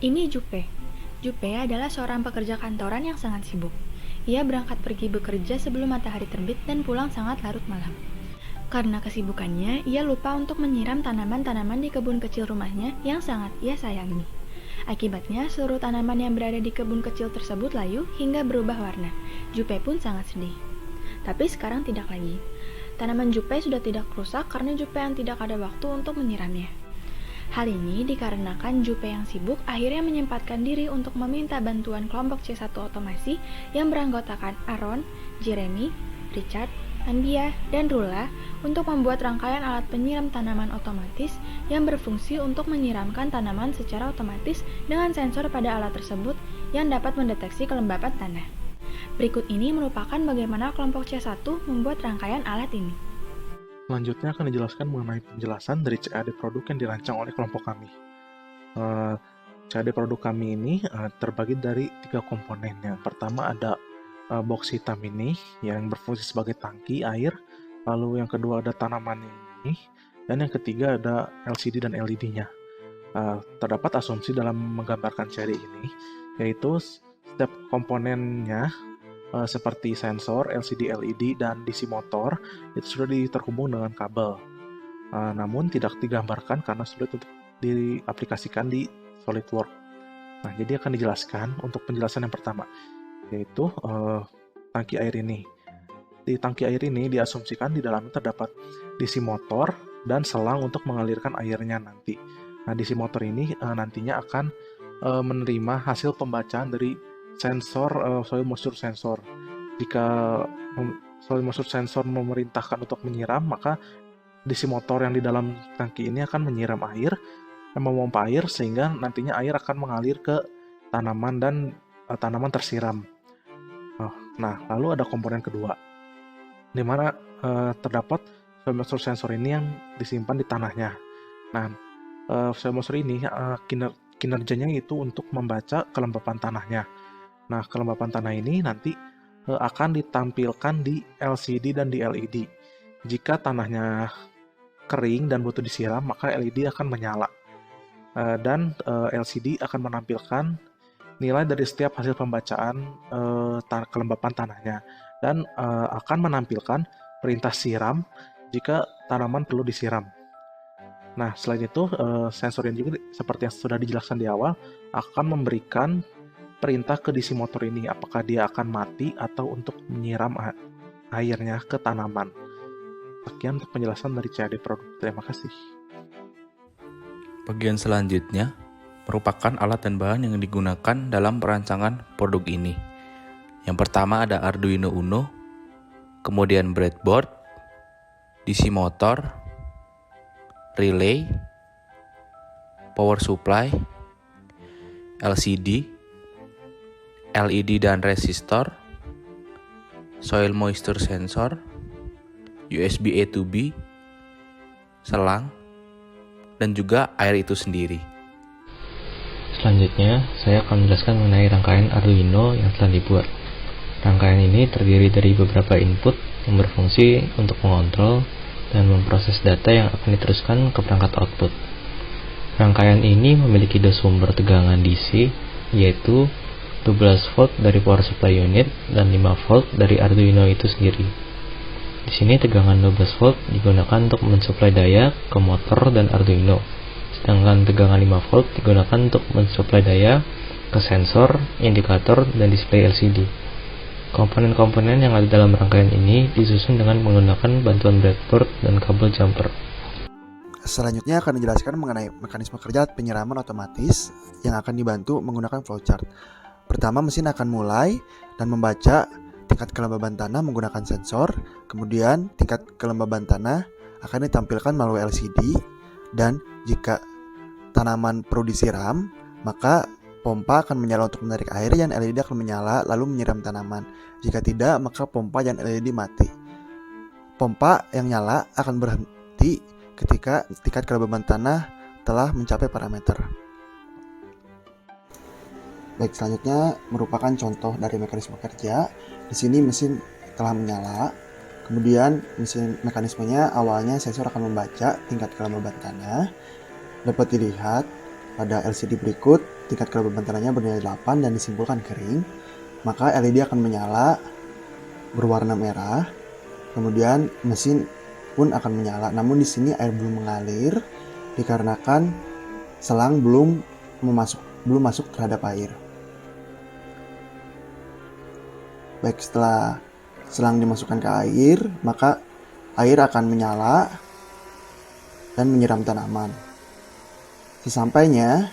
Ini Jupe. Jupe adalah seorang pekerja kantoran yang sangat sibuk. Ia berangkat pergi bekerja sebelum matahari terbit dan pulang sangat larut malam. Karena kesibukannya, ia lupa untuk menyiram tanaman-tanaman di kebun kecil rumahnya yang sangat ia sayangi. Akibatnya, seluruh tanaman yang berada di kebun kecil tersebut layu hingga berubah warna. Jupe pun sangat sedih. Tapi sekarang tidak lagi. Tanaman Jupe sudah tidak rusak karena Jupe yang tidak ada waktu untuk menyiramnya. Hal ini dikarenakan Jupe yang sibuk akhirnya menyempatkan diri untuk meminta bantuan kelompok C1 otomasi yang beranggotakan Aaron, Jeremy, Richard, Andia, dan Rula untuk membuat rangkaian alat penyiram tanaman otomatis yang berfungsi untuk menyiramkan tanaman secara otomatis dengan sensor pada alat tersebut yang dapat mendeteksi kelembapan tanah. Berikut ini merupakan bagaimana kelompok C1 membuat rangkaian alat ini. Selanjutnya akan dijelaskan mengenai penjelasan dari CAD produk yang dirancang oleh kelompok kami. CAD produk kami ini terbagi dari 3 komponen. Yang pertama ada box hitam ini yang berfungsi sebagai tangki air. Lalu yang kedua ada tanaman ini. Dan yang ketiga ada LCD dan LED-nya. Terdapat asumsi dalam menggambarkan CAD ini, yaitu setiap komponennya seperti sensor, LCD, LED, dan DC motor itu sudah terhubung dengan kabel. Namun tidak digambarkan karena sulit untuk diaplikasikan di SolidWorks. Nah, jadi akan dijelaskan untuk penjelasan yang pertama, yaitu tangki air ini. Di tangki air ini diasumsikan di dalamnya terdapat DC motor dan selang untuk mengalirkan airnya nanti. Nah, DC motor ini nantinya akan menerima hasil pembacaan dari sensor soil moisture sensor. Jika soil moisture sensor memerintahkan untuk menyiram, maka DC motor yang di dalam tangki ini akan menyiram air, memompa air sehingga nantinya air akan mengalir ke tanaman dan tanaman tersiram. Nah, lalu ada komponen kedua, di mana terdapat soil moisture sensor ini yang disimpan di tanahnya. Nah, soil moisture ini kinerjanya itu untuk membaca kelembapan tanahnya. Nah, kelembapan tanah ini nanti akan ditampilkan di LCD dan di LED. Jika tanahnya kering dan butuh disiram, maka LED akan menyala. Dan LCD akan menampilkan nilai dari setiap hasil pembacaan kelembapan tanahnya. Dan akan menampilkan perintah siram jika tanaman perlu disiram. Nah, selain itu, sensor yang juga seperti yang sudah dijelaskan di awal, akan memberikan perintah ke DC motor ini, apakah dia akan mati atau untuk menyiram airnya ke tanaman. Sekian untuk penjelasan dari CAD produk. Terima kasih. Bagian selanjutnya merupakan alat dan bahan yang digunakan dalam perancangan produk ini. Yang pertama ada Arduino Uno, kemudian breadboard, DC motor, relay, power supply, LCD, LED dan resistor, soil moisture sensor, USB A to B, selang, dan juga air itu sendiri. Selanjutnya, saya akan menjelaskan mengenai rangkaian Arduino yang telah dibuat. Rangkaian ini terdiri dari beberapa input yang berfungsi untuk mengontrol dan memproses data yang akan diteruskan ke perangkat output. Rangkaian ini memiliki 2 sumber tegangan DC, yaitu 12 volt dari power supply unit dan 5 volt dari Arduino itu sendiri. Di sini tegangan 12 volt digunakan untuk mensuplai daya ke motor dan Arduino, sedangkan tegangan 5 volt digunakan untuk mensuplai daya ke sensor, indikator, dan display LCD. Komponen-komponen yang ada dalam rangkaian ini disusun dengan menggunakan bantuan breadboard dan kabel jumper. Selanjutnya akan dijelaskan mengenai mekanisme kerja penyiraman otomatis yang akan dibantu menggunakan flowchart. Pertama, mesin akan mulai dan membaca tingkat kelembaban tanah menggunakan sensor. Kemudian tingkat kelembaban tanah akan ditampilkan melalui LCD, dan jika tanaman perlu disiram, maka pompa akan menyala untuk menarik air dan LED akan menyala lalu menyiram tanaman. Jika tidak, maka pompa dan LED mati. Pompa yang nyala akan berhenti ketika tingkat kelembaban tanah telah mencapai parameter. Baik, selanjutnya merupakan contoh dari mekanisme kerja. Di sini mesin telah menyala. Kemudian mekanismenya awalnya sensor akan membaca tingkat kelembaban tanah. Dapat dilihat pada LCD berikut tingkat kelembaban tanahnya bernilai 8 dan disimpulkan kering, maka LED akan menyala berwarna merah. Kemudian mesin pun akan menyala. Namun di sini air belum mengalir dikarenakan selang belum masuk terhadap air. Baik, setelah selang dimasukkan ke air, maka air akan menyala dan menyiram tanaman. Sesampainya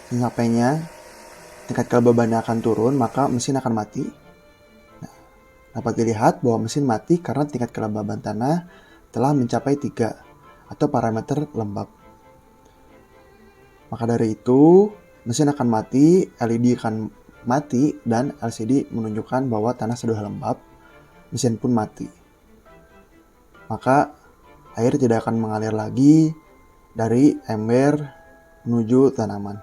tingkat kelembabannya akan turun, maka mesin akan mati. Nah, dapat dilihat bahwa mesin mati karena tingkat kelembaban tanah telah mencapai 3 atau parameter lembab. Maka dari itu, mesin akan mati, LED akan mati, dan LCD menunjukkan bahwa tanah sudah lembab, mesin pun mati. Maka air tidak akan mengalir lagi dari ember menuju tanaman.